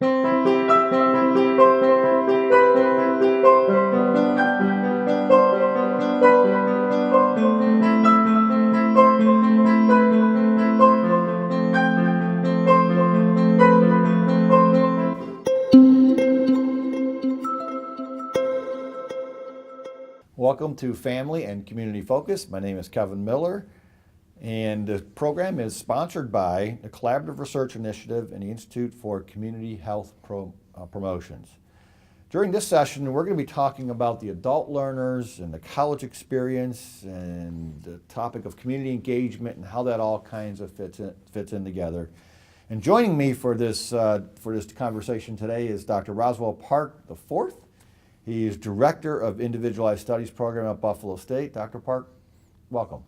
Welcome to Family and Community Focus. My name is Kevin Miller, and the program is sponsored by the Collaborative Research Initiative and the Institute for Community Health Promotions. During this session, we're going to be talking about the adult learners and the college experience and the topic of community engagement and how that all kinds of fits in together. And joining me for this conversation today is Dr. Roswell Park IV. He is Director of Individualized Studies Program at Buffalo State. Dr. Park, welcome.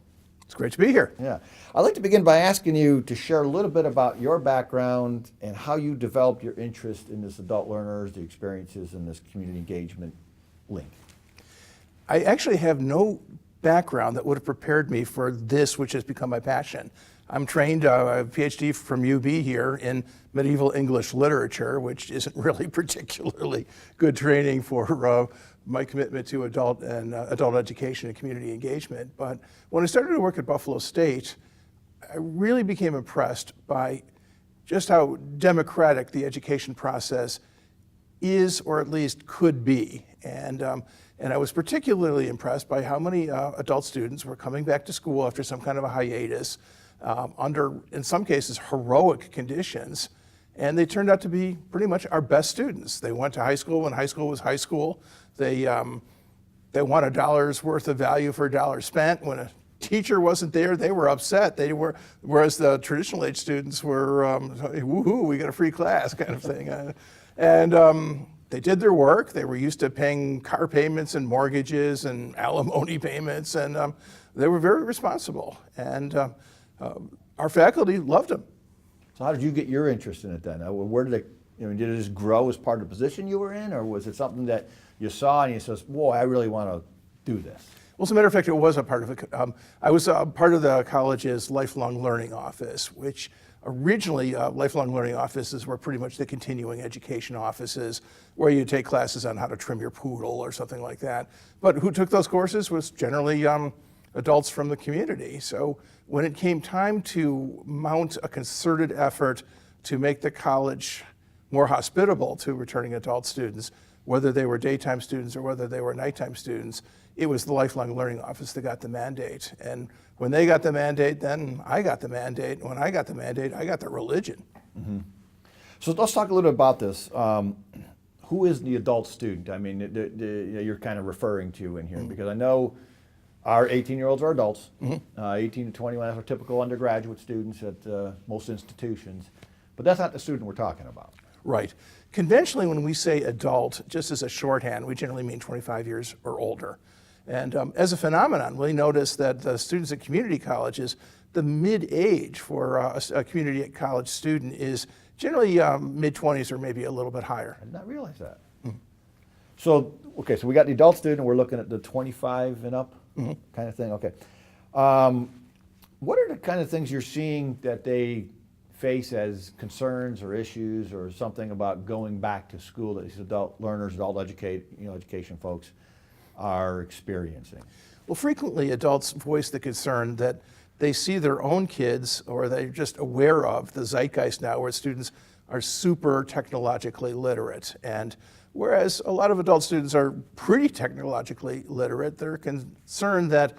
It's great to be here. Yeah. I'd like to begin by asking you to share a little bit about your background and how you developed your interest in this adult learners, the experiences, and this community engagement link. I actually have no background that would have prepared me for this, which has become my passion. I'm trained, I have a Ph.D. from UB here in medieval English literature, which isn't really particularly good training for my commitment to adult education and community engagement. But when I started to work at Buffalo State, I really became impressed by just how democratic the education process is, or at least could be. And I was particularly impressed by how many adult students were coming back to school after some kind of a hiatus, under, in some cases, heroic conditions, and they turned out to be pretty much our best students. They went to high school when high school was high school. They want $1 worth of value for $1 spent. When a teacher wasn't there, they were upset. Whereas the traditional age students were, woohoo, we got a free class kind of thing. They did their work. They were used to paying car payments and mortgages and alimony payments, and they were very responsible. And our faculty loved them. So how did you get your interest in it then? Where did it, did it just grow as part of the position you were in, or was it something that you saw and you said, whoa, I really want to do this? Well, as a matter of fact, it was a part of it. I was a part of the college's lifelong learning office, which originally lifelong learning offices were pretty much the continuing education offices where you take classes on how to trim your poodle or something like that. But who took those courses was generally adults from the community. So when it came time to mount a concerted effort to make the college more hospitable to returning adult students, whether they were daytime students or whether they were nighttime students, it was the Lifelong Learning Office that got the mandate. And when they got the mandate, then I got the mandate. And when I got the mandate, I got the religion. Mm-hmm. So let's talk a little bit about this. Who is the adult student? I mean, you're kind of referring to in here, mm-hmm. because I know our 18-year-olds are adults. Mm-hmm. 18 to 21 are typical undergraduate students at most institutions. But that's not the student we're talking about. Right. Conventionally, when we say adult, just as a shorthand, we generally mean 25 years or older. And as a phenomenon, we notice that the students at community colleges, the mid-age for a community college student is generally mid-20s or maybe a little bit higher. I did not realize that. Mm-hmm. So we got the adult student, we're looking at the 25 and up, mm-hmm. kind of thing. Okay. What are the kind of things you're seeing that they face as concerns or issues or something about going back to school that these adult learners, education folks are experiencing? Well, frequently adults voice the concern that they see their own kids, or they're just aware of the zeitgeist now where students are super technologically literate. And whereas a lot of adult students are pretty technologically literate, they're concerned that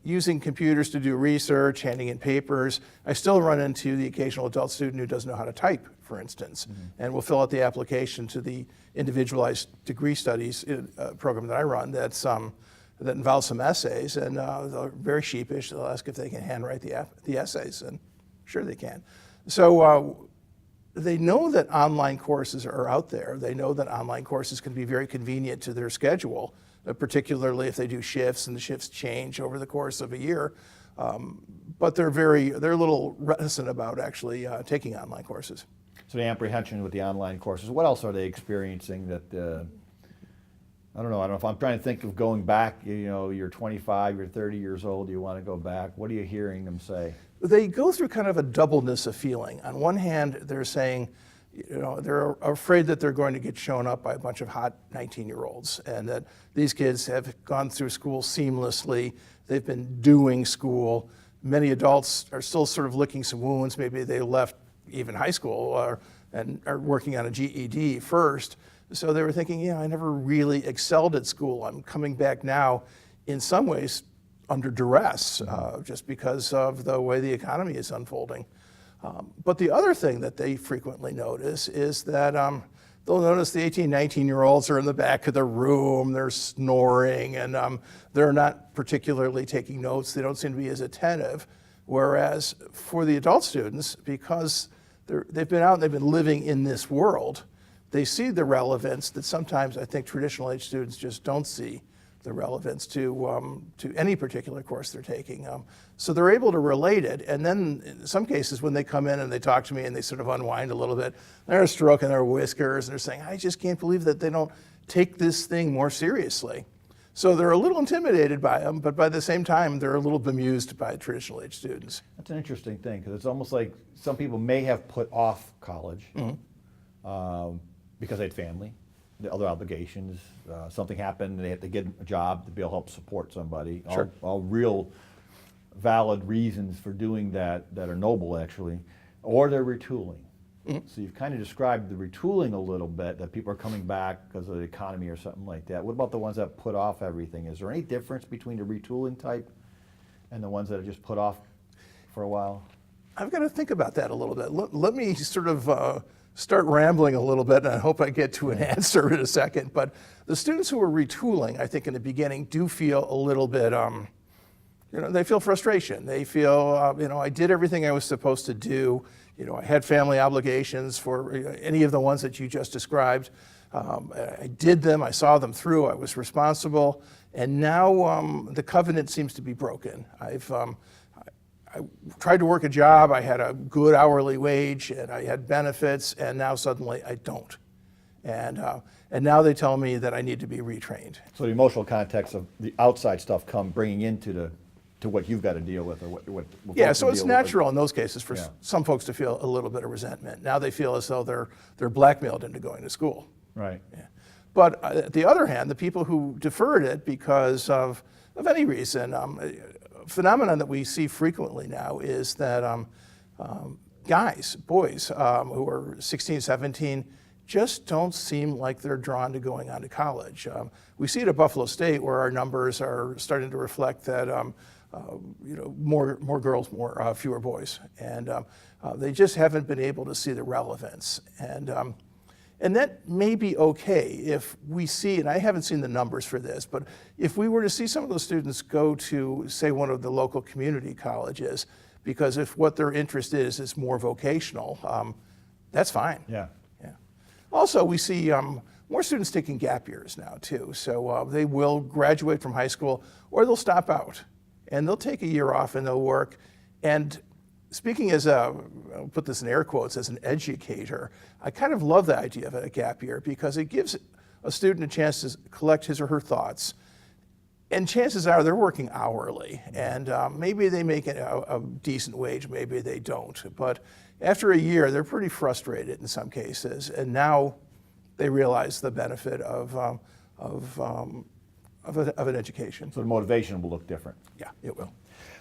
using computers to do research, handing in papers, I still run into the occasional adult student who doesn't know how to type, for instance, mm-hmm. and will fill out the application to the Individualized degree studies program that I run that involves some essays, and they're very sheepish. They'll ask if they can handwrite the essays, and sure they can. So they know that online courses are out there. They know that online courses can be very convenient to their schedule, particularly if they do shifts and the shifts change over the course of a year. But they're a little reticent about actually taking online courses. So the apprehension with the online courses, what else are they experiencing that, I don't know if I'm trying to think of going back, you're 25, you're 30 years old, you want to go back. What are you hearing them say? They go through kind of a doubleness of feeling. On one hand, they're saying, they're afraid that they're going to get shown up by a bunch of hot 19-year-olds, and that these kids have gone through school seamlessly. They've been doing school. Many adults are still sort of licking some wounds. Maybe they left even high school and are working on a GED first. So they were thinking, I never really excelled at school. I'm coming back now in some ways under duress, just because of the way the economy is unfolding. But the other thing that they frequently notice is that they'll notice the 18, 19-year-olds are in the back of the room, they're snoring, and they're not particularly taking notes. They don't seem to be as attentive. Whereas for the adult students, because they've been out and they've been living in this world, they see the relevance that sometimes I think traditional age students just don't see the relevance to any particular course they're taking. So they're able to relate it, and then in some cases when they come in and they talk to me and they sort of unwind a little bit, they're stroking their whiskers and they're saying, I just can't believe that they don't take this thing more seriously. So they're a little intimidated by them, but by the same time, they're a little bemused by traditional age students. That's an interesting thing, because it's almost like some people may have put off college because they had family, the other obligations, something happened, they had to get a job to be able to help support somebody. Sure. All real valid reasons for doing that are noble, actually, or they're retooling. So you've kind of described the retooling a little bit, that people are coming back because of the economy or something like that. What about the ones that put off everything? Is there any difference between the retooling type and the ones that are just put off for a while? I've got to think about that a little bit. Let me sort of start rambling a little bit, and I hope I get to an answer in a second. But the students who are retooling, I think in the beginning, do feel a little bit, they feel frustration. They feel, I did everything I was supposed to do. I had family obligations for any of the ones that you just described. I did them, I saw them through, I was responsible, and now the covenant seems to be broken. I tried to work a job, I had a good hourly wage, and I had benefits, and now suddenly I don't. And now they tell me that I need to be retrained. So the emotional context of the outside stuff bringing into to what you've got to deal with, or what yeah, folks so can it's deal with. natural in those cases for some folks to feel a little bit of resentment. Now they feel as though they're blackmailed into going to school. Right. Yeah. But at the other hand, the people who deferred it because of any reason, a phenomenon that we see frequently now is that boys who are 16, 17, just don't seem like they're drawn to going on to college. We see it at Buffalo State, where our numbers are starting to reflect that more girls, fewer boys, and they just haven't been able to see the relevance. And that may be okay if we see, and I haven't seen the numbers for this, but if we were to see some of those students go to, say, one of the local community colleges, because if what their interest is more vocational, that's fine. Yeah. Yeah. Also, we see more students taking gap years now too. So they will graduate from high school, or they'll stop out, and they'll take a year off and they'll work. And speaking as I'll put this in air quotes, as an educator, I kind of love the idea of a gap year, because it gives a student a chance to collect his or her thoughts. And chances are they're working hourly, and maybe they make a decent wage, maybe they don't. But after a year, they're pretty frustrated in some cases, and now they realize the benefit of an education. So the motivation will look different. Yeah, it will.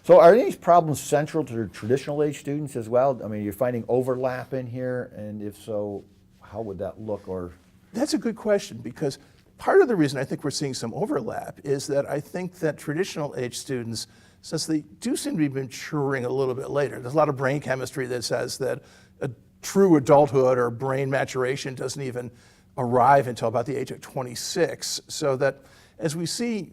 So are these problems central to the traditional age students as well? I mean, you're finding overlap in here, and if so, how would that look? Or that's a good question, because part of the reason I think we're seeing some overlap is that I think that traditional age students, since they do seem to be maturing a little bit later, there's a lot of brain chemistry that says that a true adulthood or brain maturation doesn't even arrive until about the age of 26, so that as we see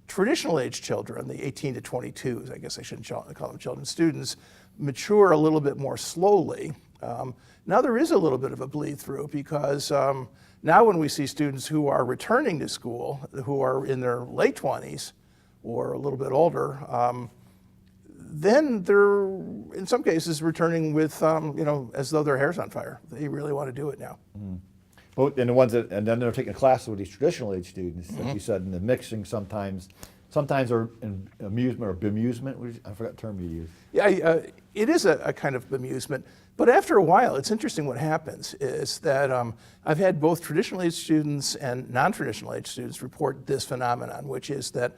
traditional age children, the 18 to 22s, I guess I shouldn't call them children, students, mature a little bit more slowly. Now there is a little bit of a bleed through, because now when we see students who are returning to school, who are in their late 20s or a little bit older, then they're in some cases returning with, as though their hair's on fire. They really want to do it now. and then they're taking classes with these traditional age students, like you said, and the mixing sometimes are in amusement or bemusement. I forgot the term you used. Yeah, it is a kind of bemusement. But after a while, it's interesting what happens is that I've had both traditional age students and non-traditional age students report this phenomenon, which is that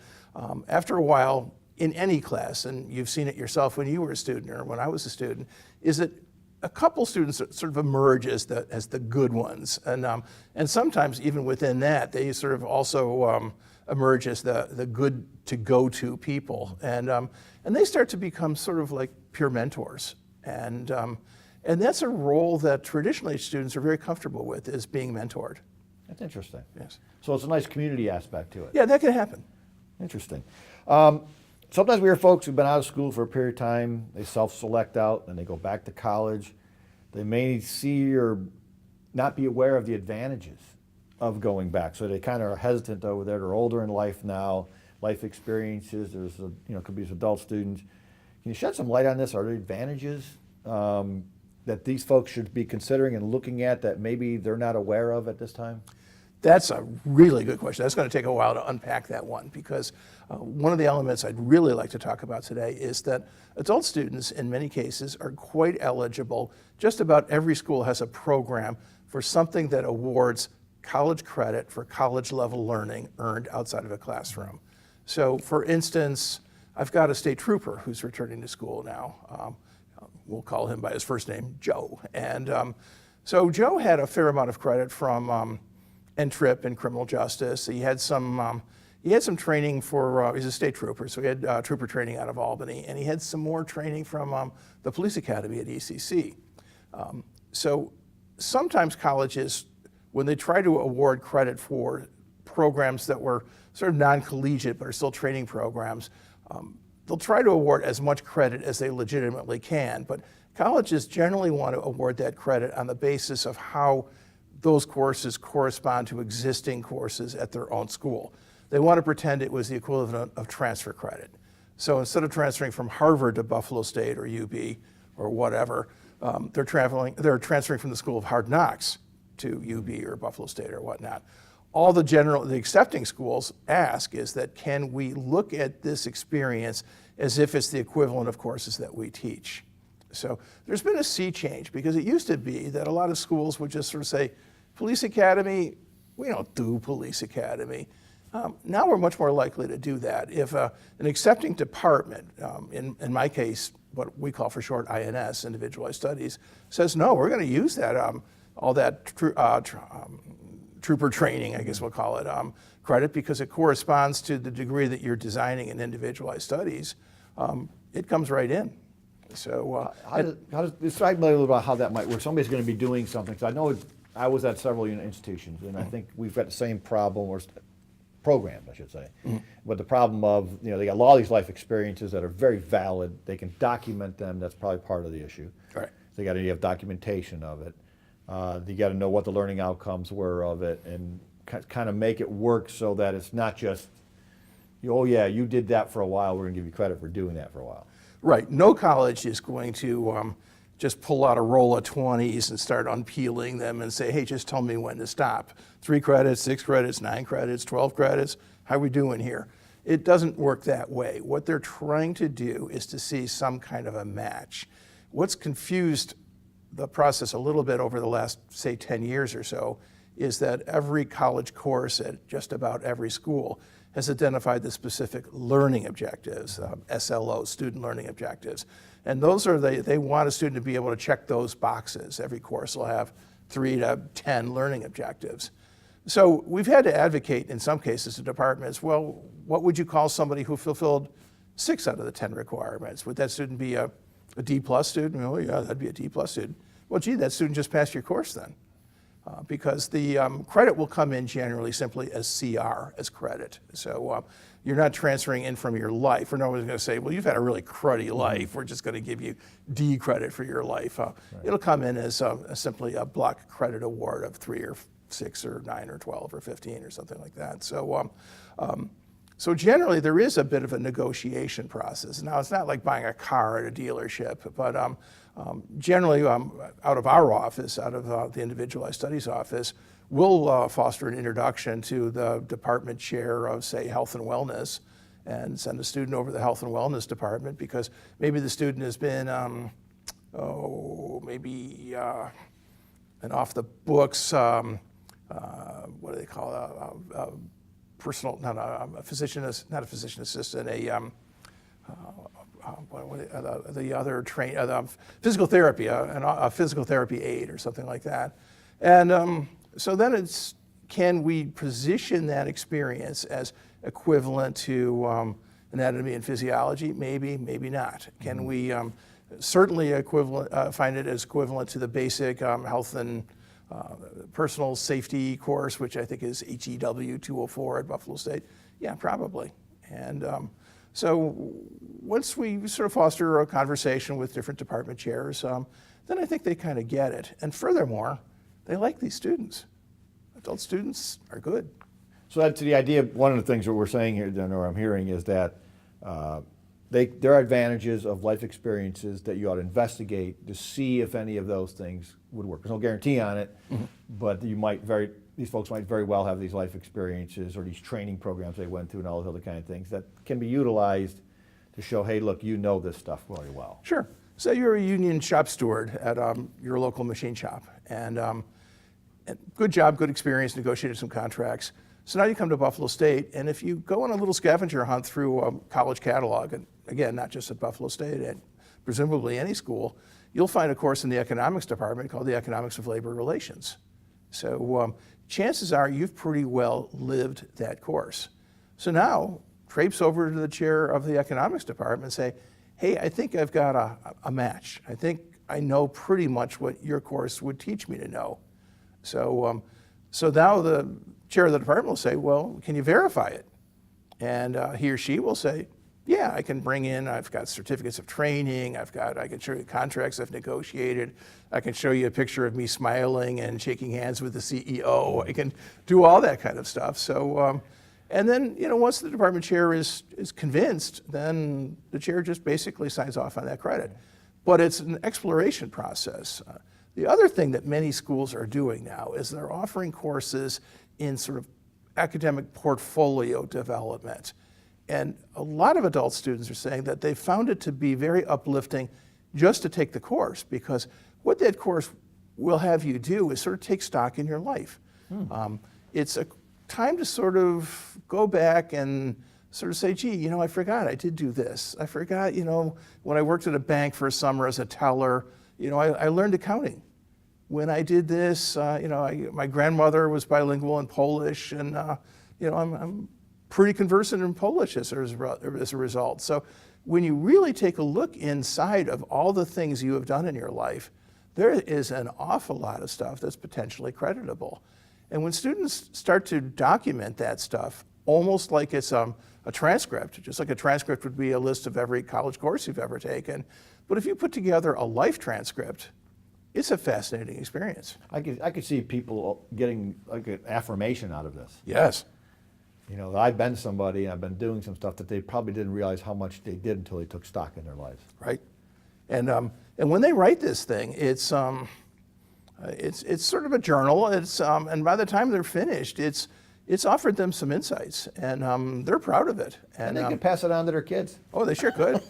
after a while, in any class, and you've seen it yourself when you were a student or when I was a student, is that a couple students sort of emerge as the good ones. And sometimes even within that, they sort of also emerge as the good to go to people. And they start to become sort of like peer mentors. And that's a role that traditional age students are very comfortable with, is being mentored. That's interesting. Yes. So it's a nice community aspect to it. Yeah, that can happen. Interesting. Sometimes we hear folks who've been out of school for a period of time, they self-select out and they go back to college. They may see or not be aware of the advantages of going back. So they kind of are hesitant over there. They're older in life now, life experiences. There's, could be adult students. Can you shed some light on this? Are there advantages that these folks should be considering and looking at that maybe they're not aware of at this time? That's a really good question. That's going to take a while to unpack that one, because one of the elements I'd really like to talk about today is that adult students in many cases are quite eligible. Just about every school has a program for something that awards college credit for college level learning earned outside of a classroom. So for instance, I've got a state trooper who's returning to school now. We'll call him by his first name, Joe. And so Joe had a fair amount of credit from NTRIP in criminal justice. He had some training for, he's a state trooper, so he had trooper training out of Albany, and he had some more training from the police academy at ECC. So sometimes colleges, when they try to award credit for programs that were sort of non-collegiate but are still training programs, they'll try to award as much credit as they legitimately can, but colleges generally want to award that credit on the basis of how those courses correspond to existing courses at their own school. They want to pretend it was the equivalent of transfer credit. So instead of transferring from Harvard to Buffalo State or UB or whatever, they're transferring from the School of Hard Knocks to UB or Buffalo State or whatnot. All the accepting schools ask is that, can we look at this experience as if it's the equivalent of courses that we teach? So there's been a sea change, because it used to be that a lot of schools would just sort of say, police academy, we don't do police academy. Now we're much more likely to do that. If an accepting department, in my case, what we call for short INS, Individualized Studies, says, no, we're going to use that, all that trooper training, I guess we'll call it, credit, because it corresponds to the degree that you're designing in Individualized Studies, it comes right in. So describe a little about how that might work. Somebody's going to be doing something. So I know I was at several institutions, and I think we've got the same problem, or programs, I should say. Mm-hmm. But the problem of, they got a lot of these life experiences that are very valid. They can document them. That's probably part of the issue. Right. So you have documentation of it. You got to know what the learning outcomes were of it, and kind of make it work so that it's not just, oh yeah, you did that for a while, we're going to give you credit for doing that for a while. Right. No college is going to just pull out a roll of 20s and start unpeeling them and say, hey, just tell me when to stop. 3 credits, 6 credits, 9 credits, 12 credits, how are we doing here? It doesn't work that way. What they're trying to do is to see some kind of a match. What's confused the process a little bit over the last, say, 10 years or so is that every college course at just about every school has identified the specific learning objectives, SLO, student learning objectives. And those are, they want a student to be able to check those boxes. Every course will have 3 to 10 learning objectives. So we've had to advocate in some cases to departments, well, what would you call somebody who fulfilled 6 out of the 10 requirements? Would that student be a D plus student? Oh yeah, that'd be a D plus student. Well, gee, that student just passed your course then. Because the credit will come in generally simply as CR, as credit. So you're not transferring in from your life. Or no one's going to say, well, you've had a really cruddy life. We're just going to give you D credit for your life. Right. It'll come in as simply a block credit award of 3 or 6 or 9 or 12 or 15 or something like that. So, so generally there is a bit of a negotiation process. Now, it's not like buying a car at a dealership, but generally, out of our office, out of the Individualized Studies office, we'll foster an introduction to the department chair of, say, health and wellness, and send a student over to the health and wellness department, because maybe the student has been maybe an off the books, what do they call a personal, not a physician, not a physician assistant, the other physical therapy, a physical therapy aide or something like that. And so then it's, can we position that experience as equivalent to anatomy and physiology? Maybe, maybe not. Can we certainly find it as equivalent to the basic health and personal safety course, which I think is HEW 204 at Buffalo State? Yeah, probably. And so once we sort of foster a conversation with different department chairs, then I think they kind of get it. And furthermore, they like these students. Adult students are good. So that's the idea. One of the things that we're saying here, or I'm hearing, is that there are advantages of life experiences that you ought to investigate to see if any of those things would work. There's no guarantee on it, but these folks might very well have these life experiences or these training programs they went through and all those other kind of things that can be utilized to show, hey, look, you know this stuff very well. Sure. Say you're a union shop steward at your local machine shop, and good job, good experience, negotiated some contracts. So now you come to Buffalo State, and if you go on a little scavenger hunt through a college catalog, and again, not just at Buffalo State, and presumably any school, you'll find a course in the economics department called the Economics of Labor Relations. So chances are you've pretty well lived that course. So now, traipse over to the chair of the economics department and say, hey, I think I've got a match. I think I know pretty much what your course would teach me to know. So, so now the chair of the department will say, well, can you verify it? And he or she will say, yeah, I can bring in, I've got certificates of training, I can show you contracts I've negotiated, I can show you a picture of me smiling and shaking hands with the CEO, I can do all that kind of stuff. So, and then, once the department chair is convinced, then the chair just basically signs off on that credit. But it's an exploration process. The other thing that many schools are doing now is they're offering courses in sort of academic portfolio development. And a lot of adult students are saying that they found it to be very uplifting just to take the course, because what that course will have you do is sort of take stock in your life. It's a time to sort of go back and sort of say, gee, I forgot I did do this. I forgot, when I worked at a bank for a summer as a teller, I learned accounting. When I did this, my grandmother was bilingual in Polish, and I'm pretty conversant in Polish as a result. So when you really take a look inside of all the things you have done in your life, there is an awful lot of stuff that's potentially creditable. And when students start to document that stuff, almost like it's a transcript, just like a transcript would be a list of every college course you've ever taken, but if you put together a life transcript, it's a fascinating experience. I could see people getting like an affirmation out of this. Yes. I've been somebody, and I've been doing some stuff that they probably didn't realize how much they did until they took stock in their lives. Right. And when they write this thing, it's sort of a journal. And by the time they're finished, it's offered them some insights, and they're proud of it. And they could pass it on to their kids. Oh, they sure could.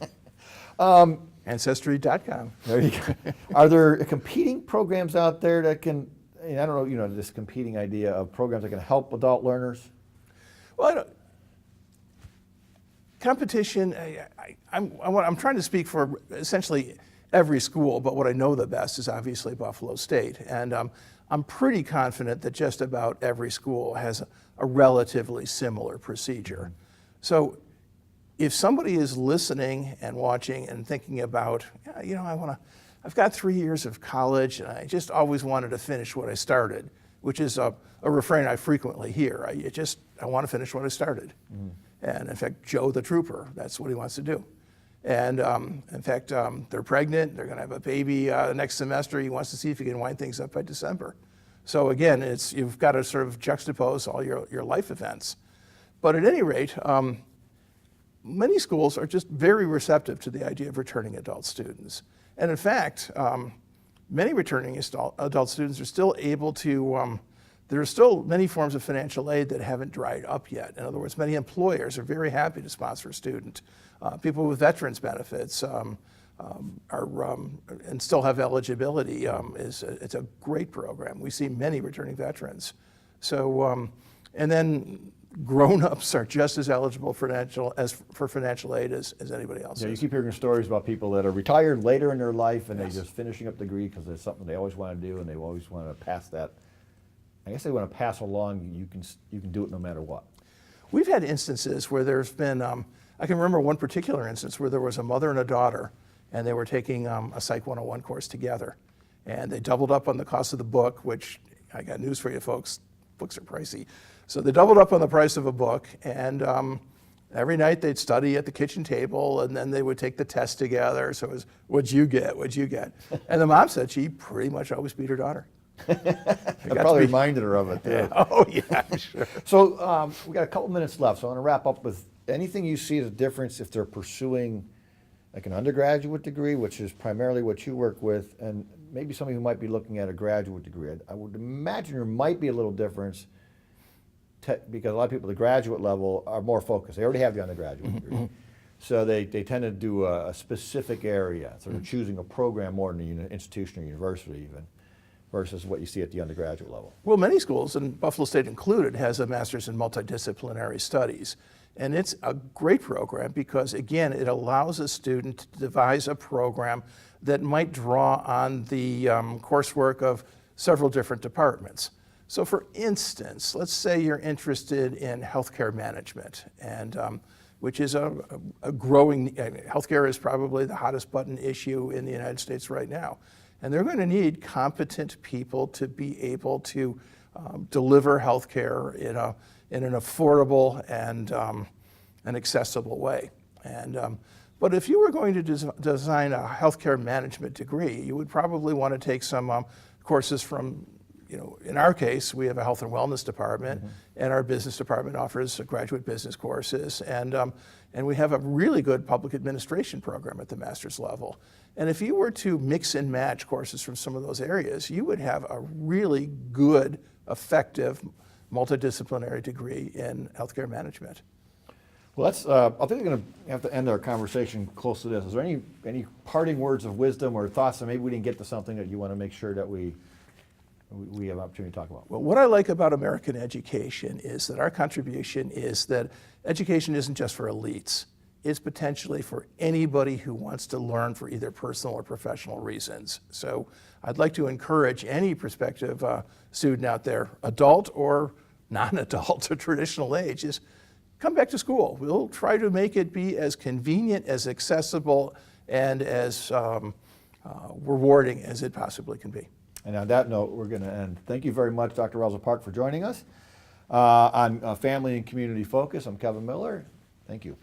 Ancestry.com. There you go. Are there competing programs out there that can, I don't know, this competing idea of programs that can help adult learners? Well, competition, I'm trying to speak for essentially every school, but what I know the best is obviously Buffalo State. And I'm pretty confident that just about every school has a relatively similar procedure. So if somebody is listening and watching and thinking about, I've got 3 years of college and I just always wanted to finish what I started, which is a refrain I frequently hear. I want to finish what I started. And in fact, Joe the Trooper, that's what he wants to do. And in fact, they're pregnant, they're gonna have a baby next semester. He wants to see if he can wind things up by December. So again, you've got to sort of juxtapose all your life events. But at any rate, many schools are just very receptive to the idea of returning adult students. And in fact, many returning adult students are still able to, there are still many forms of financial aid that haven't dried up yet. In other words, many employers are very happy to sponsor a student. People with veterans benefits, and still have eligibility. It's a great program. We see many returning veterans. So, and then grown-ups are just as eligible for financial aid as anybody else. Yeah, you is. keep hearing stories about people that are retired later in their life and they're just finishing up the degree because it's something they always want to do and they always want to pass that. I guess they want to pass along. You can do it no matter what. We've had instances where there's been. I can remember one particular instance where there was a mother and a daughter, and they were taking a Psych 101 course together, and they doubled up on the cost of the book. Which I got news for you, folks. Books are pricey. So they doubled up on the price of a book, and every night they'd study at the kitchen table, and then they would take the test together. So it was, what'd you get? What'd you get? And the mom said she pretty much always beat her daughter. That probably reminded her of it, too. Oh, yeah, sure. So we got a couple minutes left, so I want to wrap up with anything you see as a difference if they're pursuing like an undergraduate degree, which is primarily what you work with, and maybe somebody who might be looking at a graduate degree. I would imagine there might be a little difference because a lot of people at the graduate level are more focused. They already have the undergraduate degree. So they tend to do a specific area. So they're choosing a program more than an institution or university even, versus what you see at the undergraduate level. Well, many schools, and Buffalo State included, has a master's in multidisciplinary studies. And it's a great program because, again, it allows a student to devise a program that might draw on the coursework of several different departments. So for instance, let's say you're interested in healthcare management, and which is a growing, healthcare is probably the hottest button issue in the United States right now. And they're going to need competent people to be able to deliver healthcare in an affordable and an accessible way. And but if you were going to design a healthcare management degree, you would probably want to take some courses from, in our case, we have a health and wellness department, and our business department offers graduate business courses, and we have a really good public administration program at the master's level. And if you were to mix and match courses from some of those areas, you would have a really good, effective, multidisciplinary degree in healthcare management. Well, I think we're going to have to end our conversation close to this. Is there any parting words of wisdom or thoughts that maybe we didn't get to something that you want to make sure that we have an opportunity to talk about? Well, what I like about American education is that our contribution is that education isn't just for elites. It's potentially for anybody who wants to learn for either personal or professional reasons. So I'd like to encourage any prospective student out there, adult or non-adult or traditional age, is come back to school. We'll try to make it be as convenient, as accessible, and as rewarding as it possibly can be. And on that note, we're going to end. Thank you very much, Dr. Roswell Park, for joining us on Family and Community Focus. I'm Kevin Miller. Thank you.